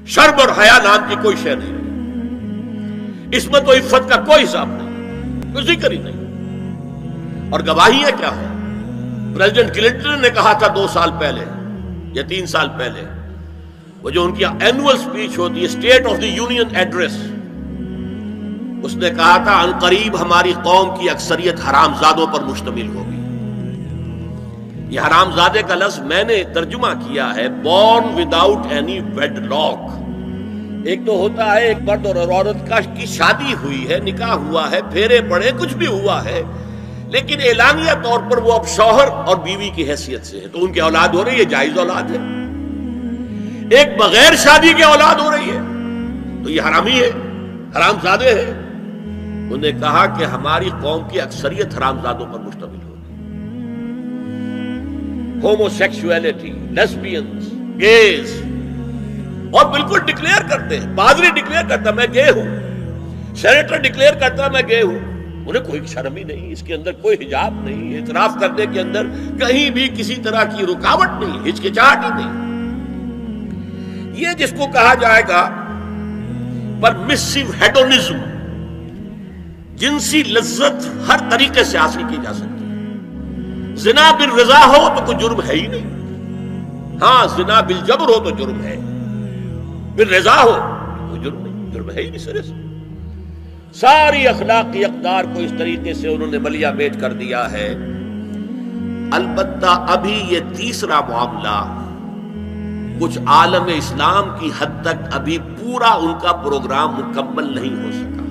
شرم اور حیا نام کی کوئی شے نہیں رہی، عصمت و عفت کا کوئی حساب نہیں، کوئی ذکر ہی نہیں۔ اور گواہیاں کیا ہے؟ پریزیڈنٹ کلنٹن نے کہا تھا 2 سال پہلے یا 3 سال پہلے، وہ جو ان کی اینول سپیچ ہوتی ہے، state of the union address, اس نے کہا تھا ان قریب ہماری قوم کی اکثریت حرام زادوں پر مشتمل ہوگی۔ یہ حرام زادے کا لفظ میں نے ترجمہ کیا ہے born without any wedlock. ایک تو ہوتا ہے ایک مرد اور عورت کی شادی ہوئی ہے، نکاح ہوا ہے، پھیرے پڑے، کچھ بھی ہوا ہے، لیکن اعلانیہ طور پر وہ اب شوہر اور بیوی کی حیثیت سے ہے، تو ان کی اولاد ہو رہی ہے، جائز اولاد ہے۔ ایک بغیر شادی کی اولاد ہو رہی ہے تو یہ حرامی ہے، حرام زادے ہے۔ انہوں نے کہا کہ ہماری قوم کی اکثریت حرام زادوں پر مشتمل ہوگی۔ ہومو سیکسولیٹی، لیسبینز، گیز، اور بالکل ڈکلیئر کرتے ہیں، پادری ڈکلیئر کرتا میں گے ہوں، سینیٹر ڈکلیئر کرتا میں گے ہوں، انہیں کوئی شرم ہی نہیں، اس کے اندر کوئی حجاب نہیں، اعتراف کرنے کے اندر کہیں بھی کسی طرح کی رکاوٹ نہیں، ہچکچاہٹ ہی نہیں۔ یہ جس کو کہا جائے گا پرمیسو ہیڈونزم، جنسی لذت ہر طریقے سے حاصل کی جا سکتی ہے۔ زنا بالرضا ہو تو کوئی جرم ہے ہی نہیں، ہاں زنا بالجبر ہو تو جرم ہے، بالرضا ہو کوئی جرم نہیں، جرم ہے ہی نہیں سرے سے۔ ساری اخلاقی اقدار کو اس طریقے سے انہوں نے ملیا میٹ کر دیا ہے۔ البتہ ابھی یہ تیسرا معاملہ کچھ عالم اسلام کی حد تک ابھی پورا ان کا پروگرام مکمل نہیں ہو سکا۔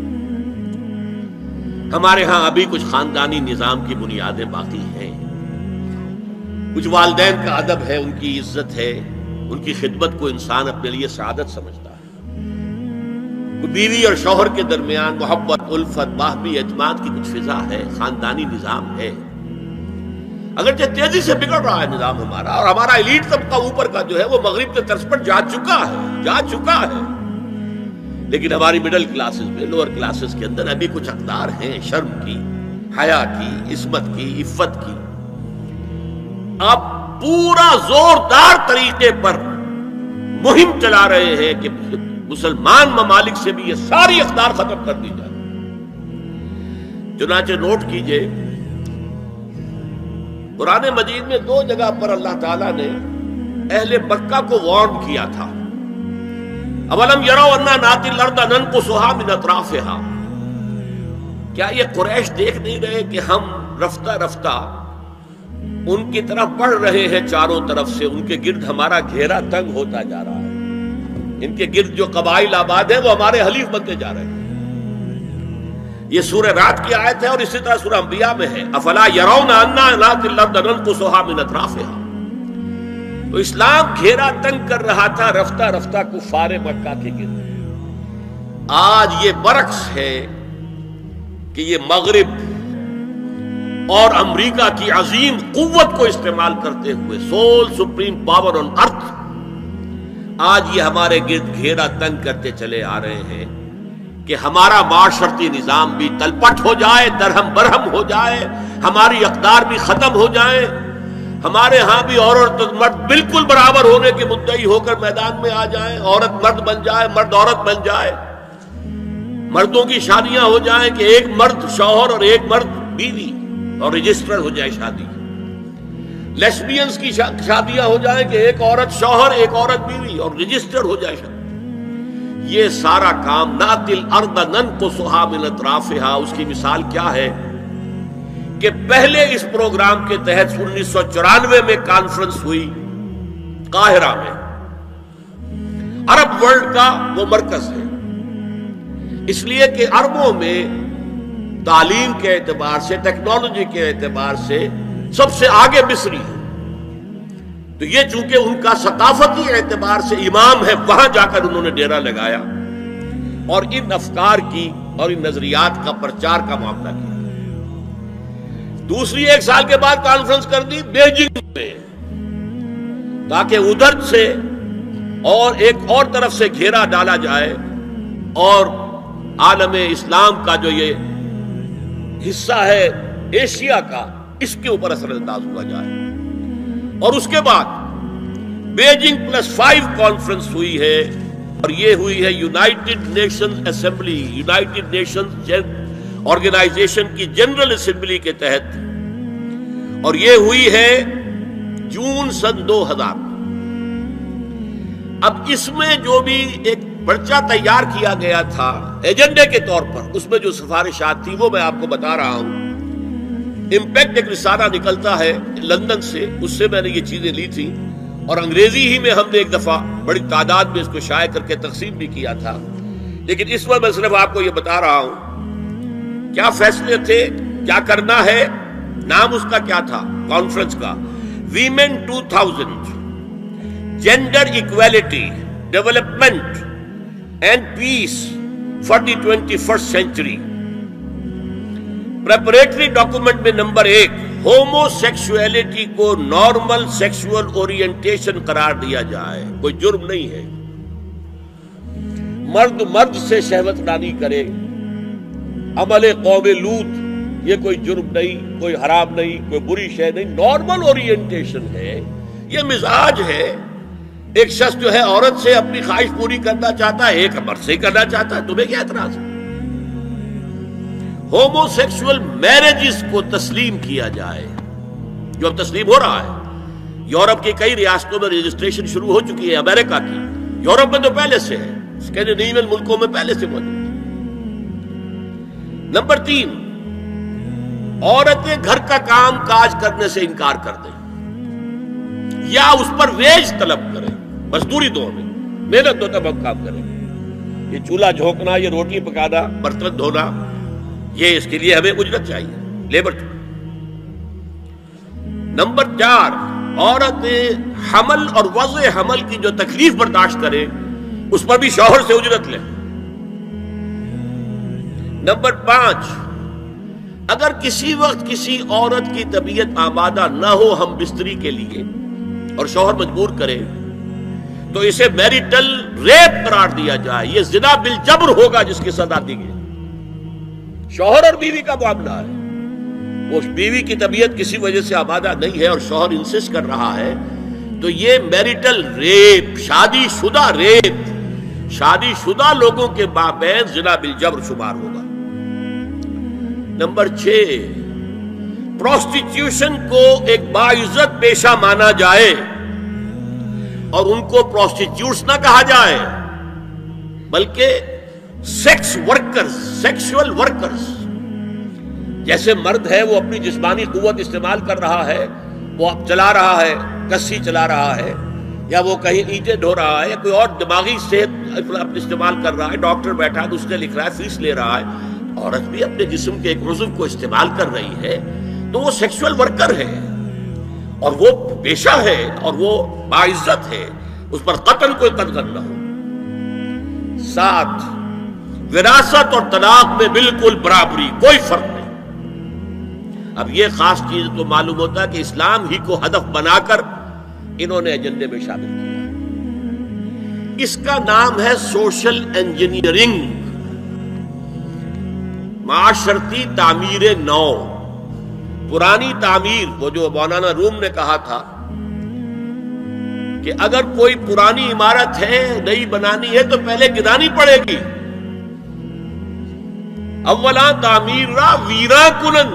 ہمارے ہاں ابھی کچھ خاندانی نظام کی بنیادیں باقی ہیں، کچھ والدین کا ادب ہے، ان کی عزت ہے، ان کی خدمت کو انسان اپنے لیے سعادت سمجھتا ہے، بیوی اور شوہر کے درمیان محبت، الفت، باہمی اعتماد کی کچھ فضا ہے، خاندانی نظام ہے۔ اگرچہ تیزی سے بگڑ رہا ہے نظام ہمارا، اور ہمارا ایلیٹ طبقہ اوپر کا جو ہے وہ مغرب کے طرز پر جا چکا ہے، لیکن ہماری مڈل کلاسز میں، لوور کلاسز کے اندر ابھی کچھ اقدار ہیں شرم کی، حیا کی، عصمت کی، عفت کی۔ آپ پورا زوردار طریقے پر مہم چلا رہے ہیں کہ مسلمان ممالک سے بھی یہ ساری اقدار ختم کر دی جائے۔ چنانچہ نوٹ کیجئے، قرآن مجید میں 2 جگہ پر اللہ تعالیٰ نے اہل مکہ کو وارن کیا تھا۔ اولم یروا انا ناتی الارض ننقصها من اطرافها، کیا یہ قریش دیکھ نہیں رہے کہ ہم رفتہ رفتہ ان کی طرف بڑھ رہے ہیں، چاروں طرف سے ان کے گرد ہمارا گھیرا تنگ ہوتا جا رہا ہے، ان کے گرد جو قبائل آباد ہیں وہ ہمارے حلیف بنتے جا رہے ہیں۔ یہ سورہ رات کی آیت ہے، اور اسی طرح سورہ انبیاء میں ہے، افلا یرون انا ناتی الارض ننقصها من اطرافها۔ تو اسلام گھیرا تنگ کر رہا تھا رفتہ رفتہ کفار مکہ کے گرد۔ آج یہ برعکس ہے کہ یہ مغرب اور امریکہ کی عظیم قوت کو استعمال کرتے ہوئے، سول سپریم پاور آن ارتھ، آج یہ ہمارے گرد گھیرا تنگ کرتے چلے آ رہے ہیں کہ ہمارا معاشرتی نظام بھی تلپٹ ہو جائے، درہم برہم ہو جائے، ہماری اقدار بھی ختم ہو جائیں، ہمارے ہاں بھی عورت اور مرد بالکل برابر ہونے کے مدعی ہو کر میدان میں آ جائیں، عورت مرد بن جائے، مرد عورت بن جائے، مردوں کی شادیاں ہو جائیں کہ ایک مرد شوہر اور ایک مرد بیوی، اور رجسٹر ہو جائے شادی، لیسبینز کی شادیاں ہو جائیں کہ ایک عورت شوہر، ایک عورت بیوی، اور رجسٹر ہو جائے شادی۔ یہ سارا کام ناتی الارض ننقصها من اطرافها، اس کی مثال کیا ہے کہ پہلے اس پروگرام کے تحت 1994 میں کانفرنس ہوئی قاہرہ میں، عرب ورلڈ کا وہ مرکز ہے، اس لیے کہ عربوں میں تعلیم کے اعتبار سے، ٹیکنالوجی کے اعتبار سے سب سے آگے مصری ہے، تو یہ چونکہ ان کا ثقافتی اعتبار سے امام ہے، وہاں جا کر انہوں نے ڈیرا لگایا اور ان افکار کی اور ان نظریات کا پرچار کا معاملہ کیا۔ دوسری 1 سال کے بعد کانفرنس کر دی بیجنگ میں، تاکہ ادھر سے اور ایک اور طرف سے گھیرا ڈالا جائے اور عالم اسلام کا جو یہ حصہ ہے ایشیا کا، اس کے اوپر اثر انداز ہوا جائے۔ اور اس کے بعد بیجنگ +5 کانفرنس ہوئی ہے اور یہ ہوئی ہے United Nations Assembly, United Nations Organization کی جنرل اسمبلی کے تحت، اور یہ ہوئی ہے جون سن 2000۔ اب اس میں جو بھی ایک پرچہ تیار کیا گیا تھا ایجنڈے کے طور پر، اس میں جو سفارشات تھی وہ میں آپ کو بتا رہا ہوں۔ امپیکٹ ایک رسالہ نکلتا ہے لندن سے، اس سے میں نے یہ چیزیں لی تھی، اور انگریزی ہی میں ہم نے ایک دفعہ بڑی تعداد میں اس کو شائع کر کے تقسیم بھی کیا تھا، لیکن اس میں صرف آپ کو یہ بتا رہا ہوں کیا فیصلے تھے، کیا کرنا ہے۔ نام اس کا کیا تھا کانفرنس کا؟ Women 2000 gender equality development and peace for the 21st century. Preparatory document میں نمبر 1 ہومو سیکسولیٹی کو نارمل سیکسول اورینٹیشن قرار دیا جائے، کوئی جرم نہیں ہے۔ مرد مرد سے شہوت رانی کرے، عمل قوم لوط، یہ کوئی جرم نہیں، کوئی حرام نہیں، کوئی بری شے نہیں، نارمل اورینٹیشن ہے، یہ مزاج ہے۔ ایک شخص جو ہے عورت سے اپنی خواہش پوری کرنا چاہتا ہے، ایک مرد سے کرنا چاہتا ہے، تمہیں کیا اعتراض ہے؟ ہومو سیکسول میرجز کو تسلیم کیا جائے، جو اب تسلیم ہو رہا ہے۔ یورپ کی کئی ریاستوں میں رجسٹریشن شروع ہو چکی ہے، امریکہ کی، یورپ میں تو پہلے سے ہے، اسکینڈینیوین ملکوں میں پہلے سے موجود ہے۔ نمبر 3 عورتیں گھر کا کام کاج کرنے سے انکار کر دیں یا اس پر ویج طلب کریں، مزدوری دو ہمیں، محنت دو تب ہم کام کریں۔ یہ چولہا جھونکنا، یہ روٹی پکانا، برتن دھونا، یہ اس کے لیے ہمیں اجرت چاہیے، لیبر۔ نمبر 4 عورتیں حمل اور وضع حمل کی جو تکلیف برداشت کریں اس پر بھی شوہر سے اجرت لیں۔ نمبر 5 اگر کسی وقت کسی عورت کی طبیعت آمادہ نہ ہو ہم بستری کے لیے اور شوہر مجبور کرے تو اسے میریٹل ریپ قرار دیا جائے، یہ زنا بالجبر ہوگا جس کی سزا دی گئی۔ شوہر اور بیوی کا معاملہ ہے، وہ بیوی کی طبیعت کسی وجہ سے آمادہ نہیں ہے اور شوہر انسسٹ کر رہا ہے تو یہ میریٹل ریپ، شادی شدہ ریپ، شادی شدہ لوگوں کے مابین زنا بالجبر شمار ہوگا۔ نمبر 6 پروسٹیٹیوشن کو ایک باعزت پیشہ مانا جائے اور ان کو پروسٹیٹیوٹس نہ کہا جائے بلکہ سیکس ورکرز، سیکسول ورکرز۔ جیسے مرد ہے وہ اپنی جسمانی قوت استعمال کر رہا ہے، وہ چلا رہا ہے، کسی چلا رہا ہے، یا وہ کہیں اینٹیں ڈھو رہا ہے، یا کوئی اور دماغی صحت استعمال کر رہا ہے، ڈاکٹر بیٹھا ہے اس نے لکھ رہا ہے، فیس لے رہا ہے، عورت بھی اپنے جسم کے ایک عضو کو استعمال کر رہی ہے تو وہ سیکسول ورکر ہے اور وہ پیشہ ہے اور وہ باعزت ہے، اس پر قتل کوئی قدغن نہ ہو۔ 7 وراثت اور طلاق میں بالکل برابری، کوئی فرق نہیں۔ اب یہ خاص چیز تو معلوم ہوتا ہے کہ اسلام ہی کو ہدف بنا کر انہوں نے ایجنڈے میں شامل کیا۔ اس کا نام ہے سوشل انجینئرنگ، معاشرتی تعمیر نو۔ پرانی تعمیر، وہ جو مولانا روم نے کہا تھا کہ اگر کوئی پرانی عمارت ہے نئی بنانی ہے تو پہلے گرانی پڑے گی، اولا تعمیر را ویرا کنن،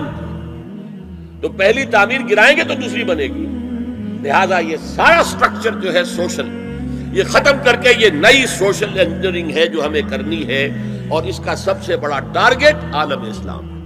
تو پہلی تعمیر گرائیں گے تو دوسری بنے گی۔ لہذا یہ سارا سٹرکچر جو ہے سوشل، یہ ختم کر کے یہ نئی سوشل انجینئرنگ ہے جو ہمیں کرنی ہے، اور اس کا سب سے بڑا ٹارگٹ عالم اسلام ہے۔